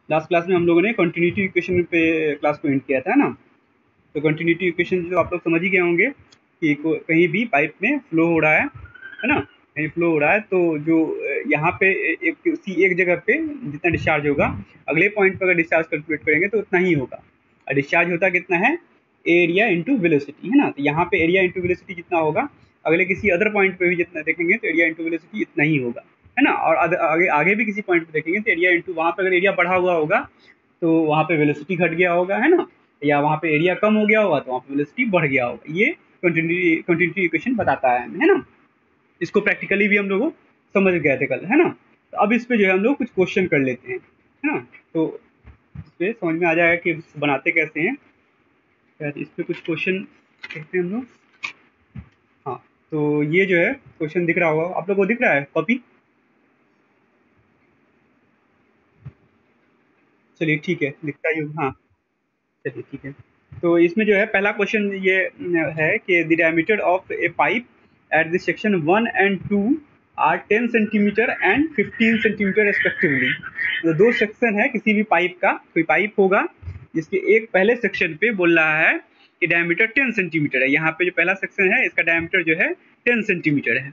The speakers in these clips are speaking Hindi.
लास्ट क्लास में हम लोगों ने कंटिन्यूटी इक्वेशन पे क्लास को एंड किया था, है ना। तो कंटिन्यूटी इक्वेशन जो आप लोग समझ ही गए होंगे कि कहीं भी पाइप में फ्लो हो रहा है ना, कहीं फ्लो हो रहा है तो जो यहाँ पे एक जगह पे जितना डिस्चार्ज होगा, अगले पॉइंट पर अगर डिस्चार्ज कैलकुलेट करेंगे तो उतना ही होगा। और डिस्चार्ज होता कितना है, एरिया इंटू वेलोसिटी, है ना। तो यहाँ पे एरिया इंटू वेलोसिटी जितना होगा, अगले किसी अदर पॉइंट पे भी जितना देखेंगे तो एरिया इंटू वेलोसिटी इतना ही होगा, है ना। और आगे आगे भी किसी पॉइंट पे देखेंगे तो एरिया इंटू, वहाँ पे अगर एरिया बढ़ा हुआ होगा तो वहाँ पे वेलोसिटी घट गया होगा, है ना, या वहाँ पे एरिया कम हो गया होगा तो वहाँ पे वेलोसिटी बढ़ गया होगा। ये कंटिन्यूटी इक्वेशन बताता है ना। इसको प्रैक्टिकली भी हम लोग समझ गए थे कल, है ना। तो अब इस पे जो है हम लोग कुछ क्वेश्चन कर लेते हैं, है ना। तो इस पे समझ में आ जाएगा कि बनाते कैसे हैं। इस पे कुछ क्वेश्चन करते हैं हम लोग। हाँ, तो ये जो है क्वेश्चन दिख रहा होगा आप लोग को, दिख रहा है कॉपी? चलिए ठीक है, दिखता ही होगा, हाँ। चलिए ठीक है। तो इसमें जो है पहला क्वेश्चन ये है कि the diameter of a pipe at the section 1 and 2 are 10 centimetre and 15 centimetre respectively. तो दो सेक्शन है किसी भी पाइप का, कोई पाइप होगा जिसके एक पहले सेक्शन पे बोल रहा है कि डायमीटर 10 सेंटीमीटर है। यहाँ पे जो पहला सेक्शन है इसका डायमीटर जो है 10 सेंटीमीटर है।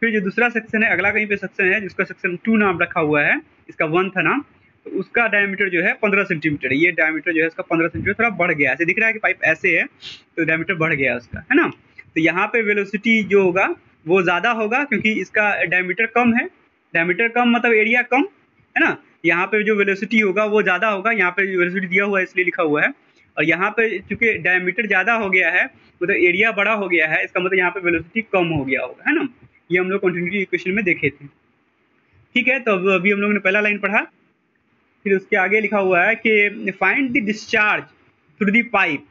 फिर जो दूसरा सेक्शन है, अगला कहीं पे सेक्शन है जिसका सेक्शन 2 नाम रखा हुआ है, इसका 1 था नाम, तो उसका डायमीटर जो है 15 सेंटीमीटर है। ये डायमीटर जो है इसका 15 सेंटीमीटर, थोड़ा बढ़ गया, ऐसे दिख रहा है कि पाइप ऐसे है तो डायमीटर बढ़ गया उसका, है ना। तो यहाँ पे वेलोसिटी जो होगा वो ज़्यादा होगा क्योंकि इसका डायमीटर कम है। डायमीटर कम मतलब एरिया कम, है ना। यहाँ पे जो वेलोसिटी होगा वो ज़्यादा होगा, यहाँ पे वेलोसिटी दिया हुआ है इसलिए लिखा हुआ है। और यहाँ पे चूंकि डायमीटर ज़्यादा हो गया है मतलब एरिया बड़ा हो गया है, इसका मतलब यहाँ पे वेलोसिटी कम हो गया होगा, है ना। ये हम लोग कंटिन्यूटी इक्वेशन में देखे थे। ठीक है, तो अभी हम लोगों ने पहला लाइन पढ़ा। फिर उसके आगे लिखा हुआ है कि find the discharge through the pipe,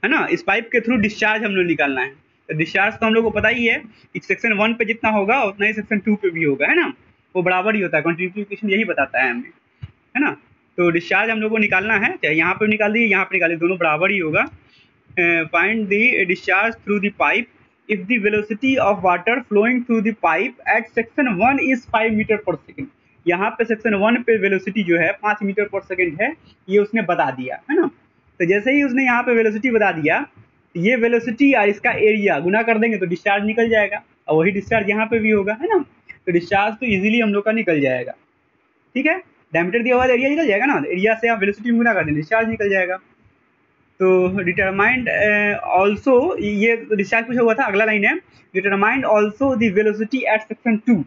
है ना। इस पाइप के थ्रू डिस्चार्ज हम लोग निकालना है। तो डिस्चार्ज तो हम लोग को पता ही है कि सेक्शन 1 पे जितना होगा उतना ही सेक्शन 2 पे भी होगा, है ना। वो बराबर ही होता है, कंटिन्यूटी इक्वेशन यही बताता है हमें, है ना। तो डिस्चार्ज हम लोग को निकालना है, चाहे यहाँ पे निकाल दिए यहाँ पे निकाल दिए, दोनों बराबर ही होगा। Find the discharge through the pipe if the velocity of water flowing through the pipe at section 1 is 5 metre per second. यहाँ पे सेक्शन 1 पे वेलोसिटी जो है 5 मीटर पर सेकेंड है, ये उसने बता दिया, है ना। तो जैसे ही उसने यहाँ पे वेलोसिटी बता दिया, ये वेलोसिटी और इसका एरिया गुना कर देंगे तो डिस्चार्ज निकल जाएगा, और वही डिस्चार्ज यहाँ पे भी होगा, है ना। तो डिस्चार्ज तो इजीली हम लोग का निकल जाएगा। ठीक है, डायमीटर दिया हुआ एरिया निकल जाएगा ना, एरिया से आप वेलोसिटी में गुना कर देंगे डिस्चार्ज निकल जाएगा। तो डिटरमाइंड ऑल्सो, ये डिस्चार्ज पूछा हुआ था, अगला लाइन है determined also the velocity at section 2।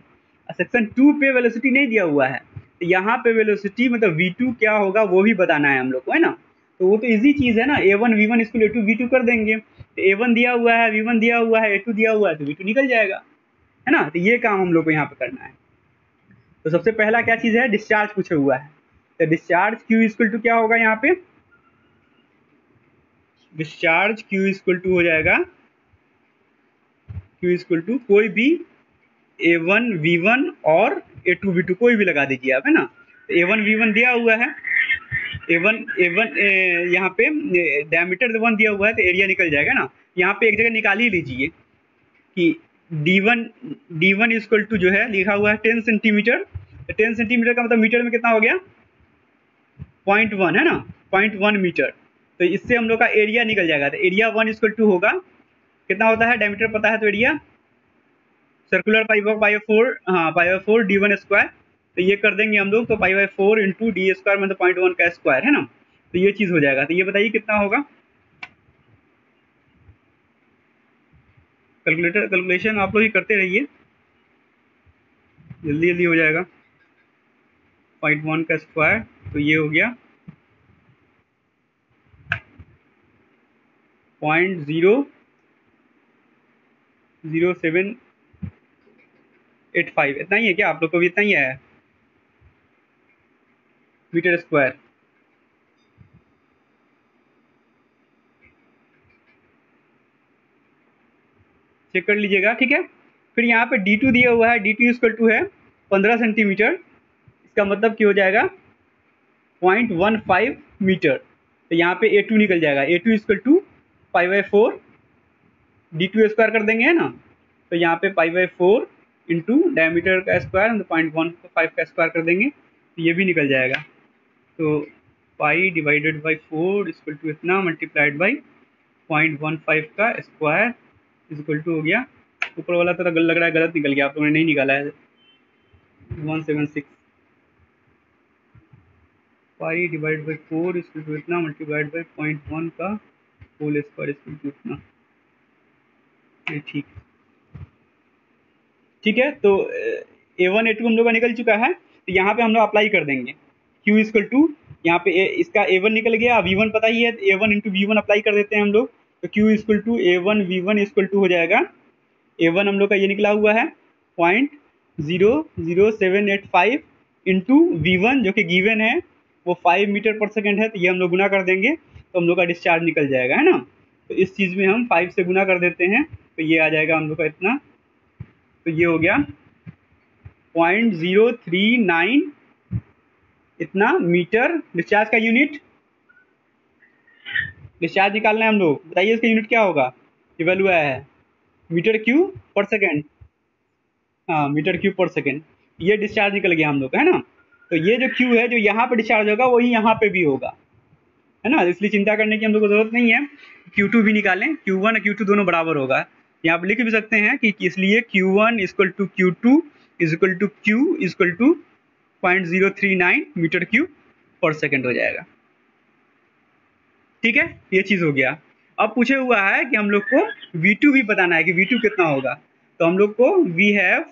Section 2 पे वेलोसिटी नहीं दिया हुआ है, तो यहाँ पे वेलोसिटी मतलब v2 क्या होगा वो भी बताना है हम लोग को, है ना। तो वो तो इजी चीज़ है ना, a1 v1 इसको a2 v2 कर देंगे। तो a1 दिया हुआ है, v1 दिया हुआ है, a2 दिया हुआ है, तो v2 निकल जाएगा, है ना। तो ये काम हम लोग को यहाँ पे करना है। तो सबसे पहला क्या चीज़ है, डिस्चार्ज पूछा हुआ है। तो डिस्चार्ज q इक्वल टू क्या होगा, यहाँ पे डिस्चार्ज q इक्वल टू हो जाएगा, q इक्वल टू कोई भी a1 v1 और a2 v2 कोई भी लगा दीजिए आप, है ना। तो a1 v1 दिया हुआ है, a1 यहाँ पे डायमीटर 1 दिया हुआ है तो एरिया निकल जाएगा ना। यहाँ पे एक जगह निकाल ही लीजिए कि d1 इक्वल टू जो है लिखा हुआ है 10 सेंटीमीटर। 10 सेंटीमीटर का मतलब मीटर में कितना हो गया, 0.1, है ना, 0.1 मीटर। तो इससे हम लोग का एरिया निकल जाएगा। तो एरिया 1 इक्वल टू होगा, कितना होता है, डायमीटर पता है तो एरिया सर्कुलर पाई4, हाँ पाई4 d1 स्क्वायर। तो ये कर देंगे हम लोग, तो पाई4 इंटू डी स्क्वायर मतलब 0.1 का स्क्वायर, है ना। तो ये चीज़ हो जाएगा। तो ये बताइए कितना होगा, कैलकुलेशन आप लोग ही करते रहिए, जल्दी जल्दी हो जाएगा। 0.1 का स्क्वायर तो ये हो गया 0.0785, इतना ही है क्या आप लोग को भी, इतना ही आया मीटर स्क्वायर। चेक कर लीजिएगा, ठीक है। फिर यहाँ पे d2 दिया हुआ है, d2 इक्वल टू है 15 सेंटीमीटर, इसका मतलब क्या हो जाएगा 0.15 मीटर। तो यहाँ पे a2 निकल जाएगा, a2 equal to पाई4 d2 square कर देंगे, है ना। तो यहाँ पे पाई4 इंटू डायमीटर का स्क्वायर 0.15 का स्क्वायर कर देंगे, तो ये भी निकल जाएगा। तो pi divided by 4 equal to इतना मल्टीप्लाइड बाई 0.15 का स्क्वायर इक्वल टू हो गया, ऊपर वाला तो लग रहा है गलत निकल गया, आप लोगों ने नहीं निकाला है, 176 pi divide by 4 equal to इतना मल्टीप्लाइड बाई 0.1 का होल स्क्वायर इक्वल टू इतना। ठीक है, तो A1 A2 हम लोग का निकल चुका है, तो यहाँ पे हम लोग अप्लाई कर देंगे Q इक्वल टू, यहाँ पे इसका A1 निकल गया, V1 पता ही है, A1 इंटू V1 अप्लाई कर देते हैं हम लोग, तो Q equal to A1 V1 equal to हो जाएगा, A1 हम लोग का ये निकला हुआ है 0.00785 इंटू V1 जो कि गिवन है वो 5 मीटर पर सेकेंड है, तो ये हम लोग गुना कर देंगे तो हम लोग का डिस्चार्ज निकल जाएगा, है ना। तो इस चीज़ में हम 5 से गुना कर देते हैं, तो ये आ जाएगा हम लोग का इतना, तो ये हो गया 0.039 इतना मीटर डिस्चार्ज का यूनिट। डिस्चार्ज निकालना है हम लोग, बताइए इसका यूनिट क्या होगा, ये वैल्यू आया है मीटर क्यूब पर सेकेंड, हाँ मीटर क्यूब पर सेकेंड, ये डिस्चार्ज निकल गया हम लोग का, है ना। तो ये जो क्यू है जो यहाँ पे डिस्चार्ज होगा वही यहाँ पे भी होगा, है ना, इसलिए चिंता करने की हम लोग को जरूरत नहीं है। Q2 भी निकालें, Q1 और Q2 दोनों बराबर होगा, यहाँ पे लिख भी सकते हैं कि इसलिए Q1 equal to Q2 equal to Q equal to 0.039 metre cube पर सेकेंड हो जाएगा। ठीक है, ये चीज़ हो गया। अब पूछे हुआ है कि हम लोग को V2 भी बताना है कि V2 कितना होगा, तो हम लोग को we have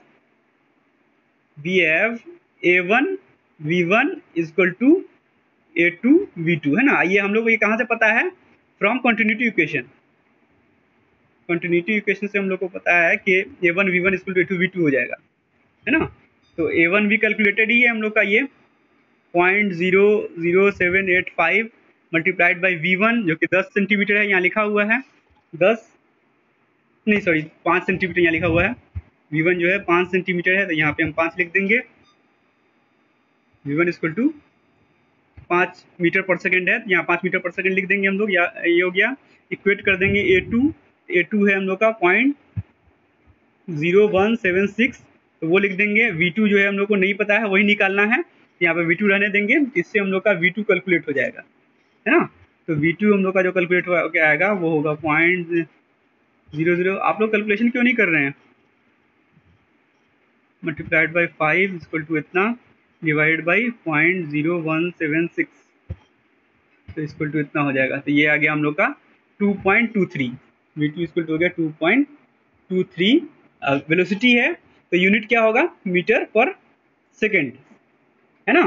A1 V1 equal to A2 V2, है ना। ये हम लोग को ये कहाँ से पता है, from continuity equation, continuity equation से हम लोग को पता है कि A1 V1 equal to A2 V2 हो जाएगा, है ना। तो A1 भी कैलकुलेटेड ही है हम लोग का, ये 0.00785 मल्टीप्लाइड बाई V1 जो कि 10 सेंटीमीटर है, यहाँ लिखा हुआ है 5 सेंटीमीटर यहाँ लिखा हुआ है, V1 जो है 5 सेंटीमीटर है, तो यहाँ पे हम 5 लिख देंगे, V1 equal to 5 metre per second है, यहाँ 5 मीटर पर सेकेंड लिख देंगे हम लोग, या ये हो गया। इक्वेट कर देंगे A2 है हम लोग का 0.0176, तो वो लिख देंगे। V2 जो है हम लोग को नहीं पता है, वही निकालना है, यहाँ पे V2 रहने देंगे, इससे हम लोग का V2 कैलकुलेट हो जाएगा, है ना। तो V2 हम लोग का जो कैलकुलेट हो क्या आएगा वो होगा 0.00, आप लोग कैलकुलेशन क्यों नहीं कर रहे हैं, मल्टीप्लाइड बाई 5 इक्वल टू इतना डिवाइड बाई 0.0176, तो इक्वल टू इतना हो जाएगा, तो ये आ गया हम लोग का 2.23, V2 इक्वल टू हो गया 2.23। वेलोसिटी है तो यूनिट क्या होगा, मीटर पर सेकेंड, है ना।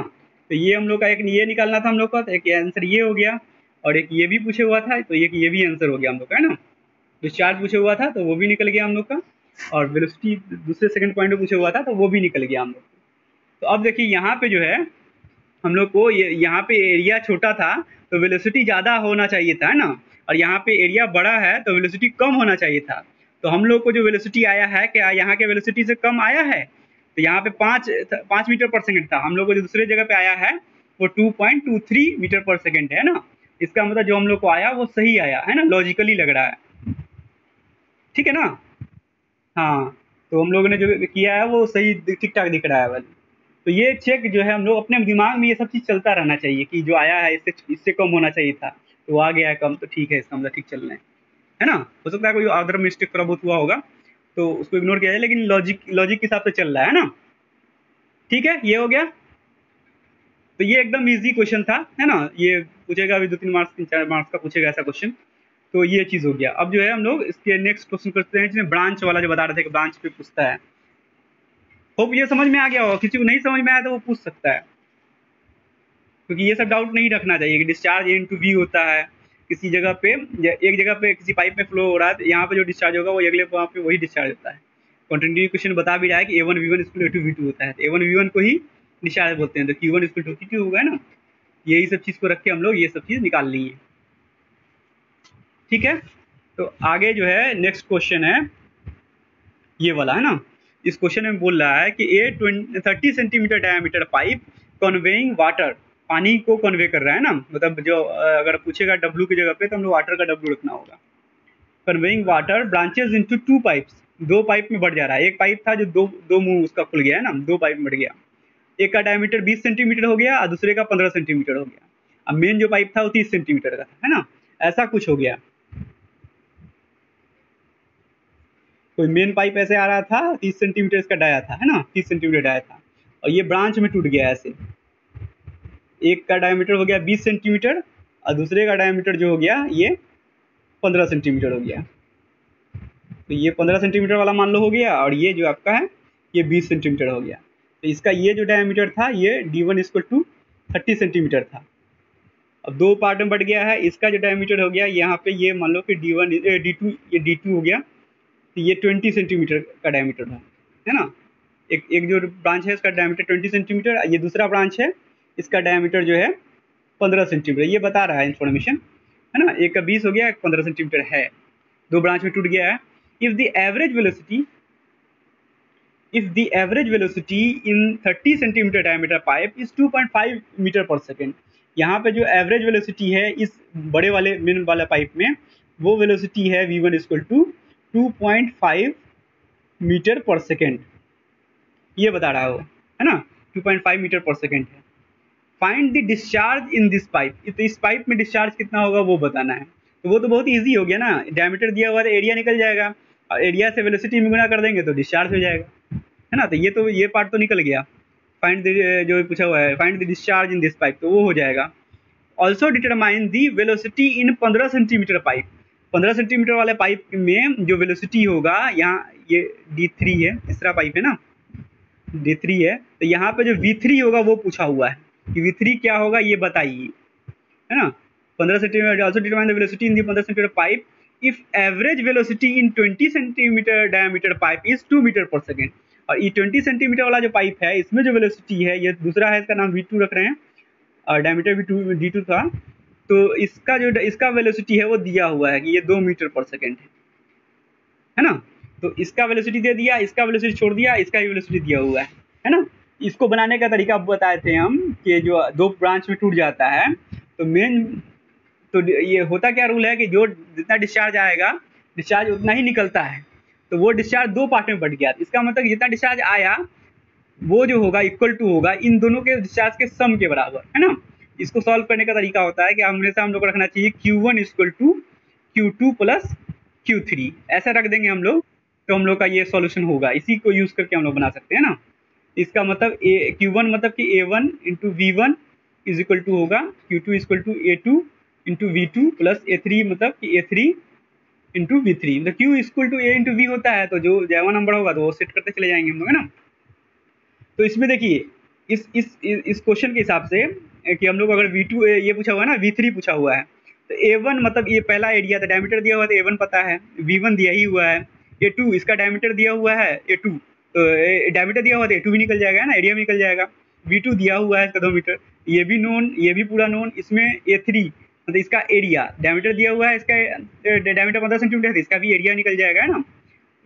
तो ये हम लोग का एक ये निकालना था हम लोग का, तो एक आंसर ये हो गया, और एक ये भी पूछे हुआ था, तो ये भी आंसर हो गया हम लोग का, है ना। डिस्चार्ज पूछे हुआ था तो वो भी निकल गया हम लोग का, और वेलोसिटी दूसरे सेकंड पॉइंट में पूछे हुआ था तो वो भी निकल गया हम लोग। तो अब देखिए यहाँ पे जो है हम लोग को यहाँ पे एरिया छोटा था तो वेलोसिटी ज़्यादा होना चाहिए था, है ना, और यहाँ पे एरिया बड़ा है तो वेलोसिटी कम होना चाहिए था। तो हम लोग को जो वेलोसिटी आया है क्या यहाँ के वेलोसिटी से कम आया है, तो यहाँ पे 5 मीटर पर सेकेंड था, हम लोग को जो दूसरे जगह पे आया है वो 2.23 मीटर पर सेकेंड है ना। इसका मतलब जो हम लोग को आया वो सही आया, है ना, लॉजिकली लग रहा है, ठीक है ना। हाँ, तो हम लोगों ने जो किया है वो सही ठीक ठाक दिख रहा है वाली। तो ये चेक जो है हम लोग अपने दिमाग में ये सब चीज़ चलता रहना चाहिए कि जो आया है इससे कम होना चाहिए था, तो आ गया है कम, तो ठीक है, इसका मतलब ठीक चल रहे हैं, है ना। हो सकता है कोई अदर मिस्टेक थोड़ा बहुत हुआ होगा तो उसको इग्नोर किया जाए, लेकिन लॉजिक के हिसाब से चल रहा है ना। ठीक है, ये हो गया। तो ये एकदम इजी क्वेश्चन था, है ना, ये पूछेगा अभी 2-3 मार्क्स 3-4 मार्क्स का पूछेगा ऐसा क्वेश्चन। तो ये चीज़ हो गया। अब जो है हम लोग इसके नेक्स्ट क्वेश्चन करते हैं, जिसमें ब्रांच वाला जो बता रहे थे कि ब्रांच पे पूछता है। होप ये समझ में आ गया होगा, किसी को नहीं समझ में आया तो वो पूछ सकता है, क्योंकि ये सब डाउट नहीं रखना चाहिए कि डिस्चार्ज इनटू वी होता है किसी जगह पे, एक जगह पे किसी पाइप में फ्लो हो रहा है तो यहाँ पे जो डिस्चार्ज होगा वो अगले वहाँ पे वही डिस्चार्ज होता है। कंटिन्यूटी इक्वेशन बता भी रहा है कि A1 V1 equal to V2 होता है, तो A1 V1 को ही डिस्चार्ज बोलते हैं, तो Q1 इक्वल टू Q2 होगा, ना। यही सब चीज़ को रख के हम लोग ये सब चीज़ निकाल ली है, ठीक है। तो आगे जो है नेक्स्ट क्वेश्चन है ये वाला, है ना। इस क्वेश्चन में बोल रहा है कि 30 centimetre diameter pipe conveying water, पानी को कन्वे कर रहा है ना, मतलब जो अगर पूछेगा W की जगह पे तो हम लोग वाटर का W रखना होगा। Conveying water branches into 2 pipes, 2 pipe में बढ़ जा रहा है। एक पाइप था जो दो मुंह उसका खुल गया है ना, 2 पाइप में बढ़ गया। एक का डायमीटर 20 सेंटीमीटर हो गया और दूसरे का 15 सेंटीमीटर हो गया। अब मेन जो पाइप था वो 30 सेंटीमीटर का था, है ना, ऐसा कुछ हो गया। कोई मेन पाइप ऐसे आ रहा था, 30 सेंटीमीटर इसका डाया था, है ना, 30 सेंटीमीटर डाया था, और ये ब्रांच में टूट गया ऐसे। एक का डायमीटर हो गया 20 सेंटीमीटर और दूसरे का डायमीटर जो हो गया ये 15 सेंटीमीटर हो गया। तो ये 15 सेंटीमीटर वाला मान लो हो गया, और ये जो आपका है ये 20 सेंटीमीटर हो गया। तो इसका ये जो डायमीटर था ये D1 इक्वल टू 30 सेंटीमीटर था। अब दो पार्ट में बढ़ गया है। इसका जो डायमीटर हो गया यहाँ पे ये मान लो कि D1 D2 ये D2 हो गया, तो ये 20 सेंटीमीटर का डायमीटर है ना। एक एक जो ब्रांच है इसका डायमीटर 20 सेंटीमीटर, ये दूसरा ब्रांच है इसका डायमीटर जो है 15 सेंटीमीटर, ये बता रहा है इन्फॉर्मेशन, है ना। एक का 20 हो गया, 15 सेंटीमीटर है, दो ब्रांच में टूट गया है। If the average velocity in 30 centimetre diameter pipe is 2.5 metre per second, यहाँ पे जो एवरेज वेलोसिटी है इस बड़े वाले मेन वाला पाइप में वो वेलोसिटी है v1 equal to 2.5 metre per second, ये बता रहा हो, है ना, 2.5 मीटर पर सेकेंड है। Find the discharge in this pipe, तो इस पाइप में डिस्चार्ज कितना होगा वो बताना है। तो वो तो बहुत इजी हो गया ना, डायमीटर दिया हुआ है, एरिया निकल जाएगा, और एरिया से वेलोसिटी में गुना कर देंगे तो डिस्चार्ज हो जाएगा, है ना। तो ये पार्ट तो निकल गया। फाइंड जो पूछा हुआ है find the discharge in this pipe, तो वो हो जाएगा। Also determine the velocity in 15 centimetre pipe, 15 centimetre वाले पाइप में जो वेलोसिटी होगा, यहाँ ये D3 है, तीसरा पाइप है ना, D3 है, तो यहाँ पे जो V3 होगा वो पूछा हुआ है कि V3 क्या होगा ये बताइए, है ना। 15 centimetre also determine the velocity in the 15 centimetre pipe if average velocity in 20 centimetre diameter pipe is 2 metre per second. और ये 20 सेंटीमीटर वाला जो पाइप है इसमें जो वेलोसिटी है, ये दूसरा है, इसका नाम V2 रख रहे हैं, और डायमीटर भी D2 था, तो इसका वेलोसिटी है वो दिया हुआ है कि ये 2 मीटर पर सेकेंड है ना। तो इसका वेलोसिटी दे दिया, इसका वेलोसिटी छोड़ दिया, इसका भी वेलोसिटी दिया हुआ है ना। इसको बनाने का तरीका बताए थे हम कि जो दो ब्रांच में टूट जाता है तो ये होता क्या रूल है कि जो जितना डिस्चार्ज आएगा डिस्चार्ज उतना ही निकलता है, तो वो डिस्चार्ज दो पार्ट में बट गया। इसका मतलब जितना डिस्चार्ज आया वो जो होगा इक्वल टू होगा इन दोनों के डिस्चार्ज के सम के बराबर, है ना। इसको सॉल्व करने का तरीका होता है कि हमेशा हम लोग को रखना चाहिए Q1 equal to Q2 plus Q3, ऐसा रख देंगे हम लोग तो हम लोग का ये सॉल्यूशन होगा। इसी को यूज करके हम लोग बना सकते हैं ना। इसका मतलब Q1 मतलब कि A1 into V1 is equal to होगा Q2 equal to A2 into V2 plus A3 मतलब कि A3 इंटू V3, मतलब Q equal to A into V होता है, तो जो जैवा नंबर होगा तो वो सेट करते चले जाएंगे हम लोग, है ना। तो इसमें देखिए इस क्वेश्चन के हिसाब से कि हम लोग अगर V2 ये पूछा हुआ है ना, V3 पूछा हुआ है, तो A1 मतलब ये पहला एरिया था, डायमीटर दिया हुआ है तो A1 पता है, V1 दिया ही हुआ है, A2 इसका डायमीटर दिया हुआ है A2, तो डायमीटर दिया हुआ है तो A2 भी निकल जाएगा, है ना, एरिया भी निकल जाएगा। V2 दिया हुआ है इसका 2 मीटर, ये भी नोन, ये भी पूरा नोन। इसमें A3 मतलब इसका एरिया डायमीटर दिया हुआ है, इसका डायमीटर 15 सेंटीमीटर है, इसका भी एरिया निकल जाएगा, है ना।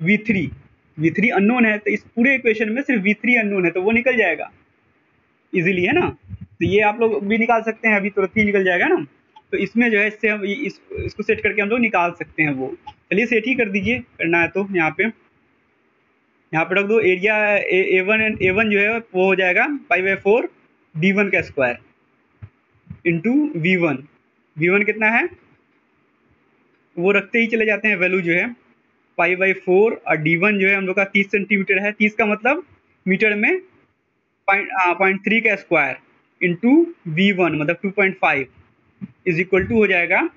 V3 अननोन है, तो इस पूरे इक्वेशन में सिर्फ V3 अननोन है, तो वो निकल जाएगा इजीली, है ना। तो ये आप लोग भी निकाल सकते हैं, अभी तुरंत ही निकल जाएगा ना। तो इसमें जो है इससे हम इसको सेट करके हम लोग निकाल सकते हैं वो। चलिए सेट ही कर दीजिए, करना है तो यहाँ पे रख दो एरिया A1 जो है वो हो जाएगा π/4 D1 का स्क्वायर इंटू V1 कितना है वो रखते ही चले जाते हैं, वैल्यू जो है π/4 और D1 जो है हम लोग का 30 सेंटीमीटर है, 30 का मतलब मीटर में 0.3 का स्क्वायर इंटू V1 मतलब 2.5 इज इक्वल टू हो जाएगा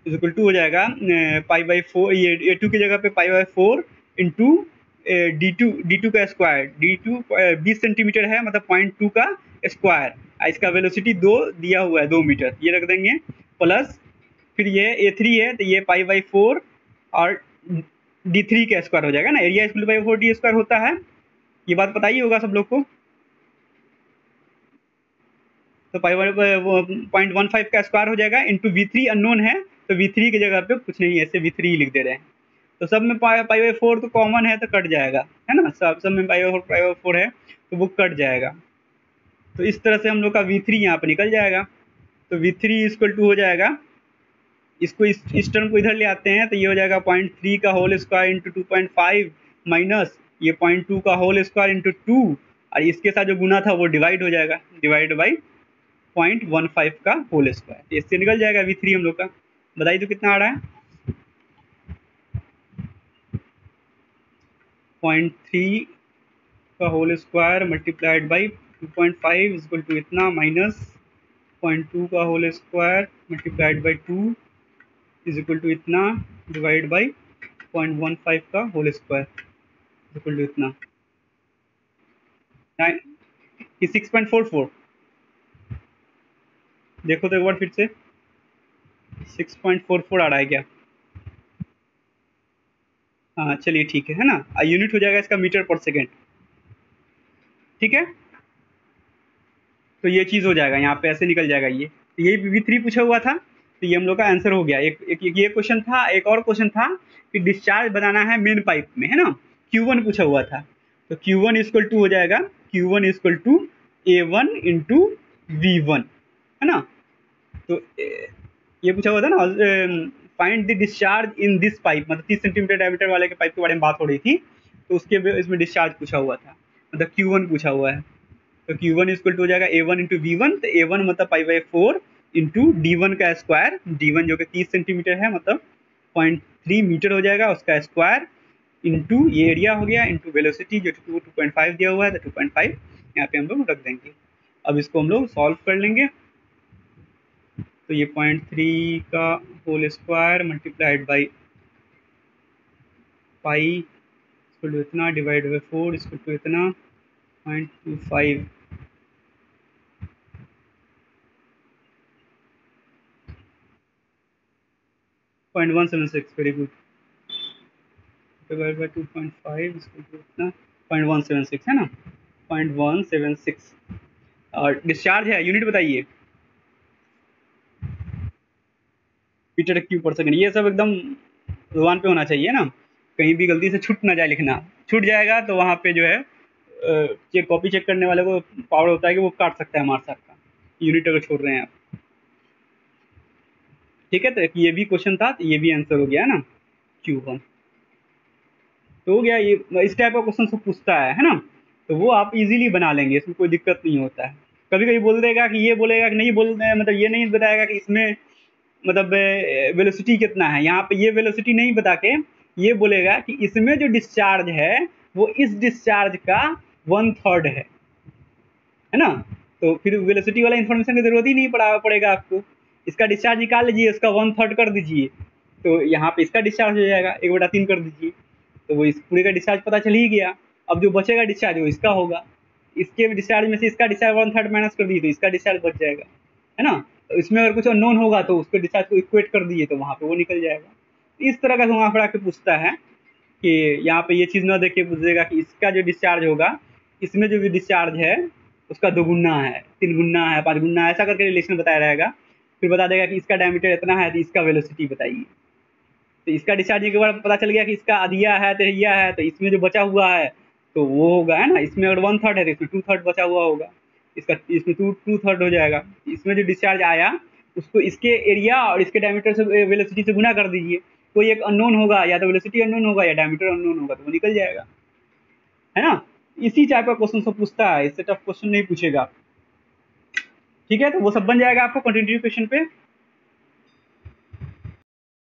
π/4, ये A2 की जगह पे π/4 इंटू D2 का स्क्वायर, D2 20 सेंटीमीटर है मतलब 0.2 का स्क्वायर, इसका वेलोसिटी 2 दिया हुआ है 2 मीटर, ये रख देंगे, प्लस फिर ये A3 है तो ये π/4 और D3 का स्क्वायर हो जाएगा ना, area equal to π/4 D square होता है, ये बात पता ही होगा सब लोग को। तो 0.15 का स्क्वायर हो जाएगा इंटू V3 अननोन है, तो V3 की जगह पे कुछ नहीं है, ऐसे V3 ही लिख दे रहे हैं। तो सब में π/4 तो कॉमन है तो कट जाएगा, है ना, सब में π/4 है तो वो कट जाएगा। तो इस तरह से हम लोग का V3 यहाँ पे निकल जाएगा। तो V3 इक्वल टू हो जाएगा, इसको इस टर्म को इधर ले आते हैं तो ये हो जाएगा 0.3 का होल स्क्वायर इंटू 2.5 माइनस ये 0.2 का होल स्क्वायर इंटू 2 और इसके साथ जो गुना था वो डिवाइड हो जाएगा, डिवाइड बाई 0.15 का होल स्क्वायर। इससे निकल जाएगा V3 हम लोग का। बताइए तो कितना आ रहा है? 0.3 का whole square multiplied by 2.5 equal to इतना, माइनस 0.2 का whole square multiplied by 2 is equal to इतना, डिवाइड बाई 0.15 का होल स्क्वायर इक्वल टू इतना, 6.44। देखो तो एक बार फिर से, 6.44 आ रहा है क्या? हाँ चलिए ठीक है ना। यूनिट हो जाएगा इसका मीटर पर सेकेंड। ठीक है, तो ये चीज़ हो जाएगा, यहाँ पे ऐसे निकल जाएगा ये। तो ये V3 पूछा हुआ था, तो ये हम लोग का आंसर हो गया। एक ये क्वेश्चन था। एक और क्वेश्चन था कि डिस्चार्ज बनाना है मेन पाइप में, है ना, Q1 पूछा हुआ था। तो Q1 इक्वल टू हो जाएगा, Q1 equal to A1 into V1, है ना। तो ये पूछा हुआ था ना, find the discharge in this pipe, मतलब 30 सेंटीमीटर डायमीटर वाले के पाइप के बारे में बात हो रही थी। तो उसके इसमें डिस्चार्ज पूछा हुआ था, मतलब Q1 पूछा हुआ है। तो Q1 इक्वल टू हो जाएगा A1 इंटू V1। तो A1 मतलब पाई बाई 4 इंटू D1 का स्क्वायर, D1 जो कि 30 सेंटीमीटर है, मतलब 0.3 मीटर हो जाएगा उसका स्क्वायर, इंटू ये एरिया हो गया, इंटू वेलोसिटी जो 2.5 दिया हुआ है, तो 2.5 यहाँ पे हम लोग रख देंगे। अब इसको हम लोग सॉल्व कर लेंगे। तो ये 0.3 का whole square multiplied by pi equal to इतना, डिवाइड बाई 4 इक्वल टू इतना, 0.25 0.176। Very good. Divide by 2.5 equal to इतना, 0.176 है ना, 0.176। और डिस्चार्ज है, यूनिट बताइए, मीटर क्यूब पर सेकंड। ये सब एकदम जुबान पे होना चाहिए ना, कहीं भी गलती से छूट ना जाए लिखना। छूट जाएगा तो वहाँ पे जो है चेक, कॉपी चेक करने वाले को पावर होता है कि वो काट सकता है मार्क्स आपका, यूनिट अगर छोड़ रहे हैं आप। ठीक है, तो ये भी क्वेश्चन था, तो ये भी आंसर हो गया ना, Q1। तो हो गया। ये इस टाइप का क्वेश्चन सब पूछता है ना, तो वो आप इजीली बना लेंगे, इसमें कोई दिक्कत नहीं होता है। कभी कभी बोल देगा कि ये बोलेगा कि नहीं, बोल मतलब ये नहीं बताएगा कि इसमें मतलब वेलोसिटी कितना है। यहाँ पे ये वेलोसिटी नहीं बता के ये बोलेगा कि इसमें जो डिस्चार्ज है वो इस डिस्चार्ज का 1/3 है ना। तो फिर वेलोसिटी वाला इन्फॉर्मेशन की जरूरत ही नहीं पड़ेगा आपको। इसका डिस्चार्ज निकाल लीजिए, उसका 1/3 कर दीजिए, तो यहाँ पे इसका डिस्चार्ज हो जाएगा, 1/3 कर दीजिए, तो वो इस पूरे का डिस्चार्ज पता चल ही गया। अब जो बचेगा डिस्चार्ज वो इसका होगा, इसके डिस्चार्ज में से इसका डिस्चार्ज 1/3 माइनस कर दिए तो इसका डिस्चार्ज बच जाएगा, है ना। तो इसमें अगर कुछ अननोन होगा तो उसके डिस्चार्ज को इक्वेट कर दिए तो वहाँ पे वो निकल जाएगा। इस तरह का घुमा फिरा के पूछता है कि यहाँ पे ये चीज़ ना देख के पूछेगा कि इसका जो डिस्चार्ज होगा, इसमें जो भी डिस्चार्ज है उसका 2 गुना है, 3 गुना है, 5 गुना है, ऐसा करके रिलेशन बताया रहेगा। फिर बता देगा कि इसका डायमीटर इतना है तो इसका वेलोसिटी बताइए। तो इसका डिस्चार्ज के बाद पता चल गया कि इसका आधिया है, तेहिया है, तो इसमें जो बचा हुआ है तो वो होगा, है ना। इसमें अगर 1/3 है तो इसमें 2/3 बचा हुआ होगा, इसका इसमें 2/3 हो जाएगा। इसमें जो डिस्चार्ज आया उसको इसके एरिया और इसके डायमीटर से, वेलोसिटी से गुना कर दीजिए। कोई एक अननोन होगा, या तो वेलोसिटी अननोन होगा या डायमीटर अननोन होगा, तो वो निकल जाएगा, है ना। इसी टाइप का क्वेश्चन सब पूछता है, इससे टफ क्वेश्चन नहीं पूछेगा। ठीक है, तो वो सब बन जाएगा आपको कंटिन्यू क्वेश्चन पे।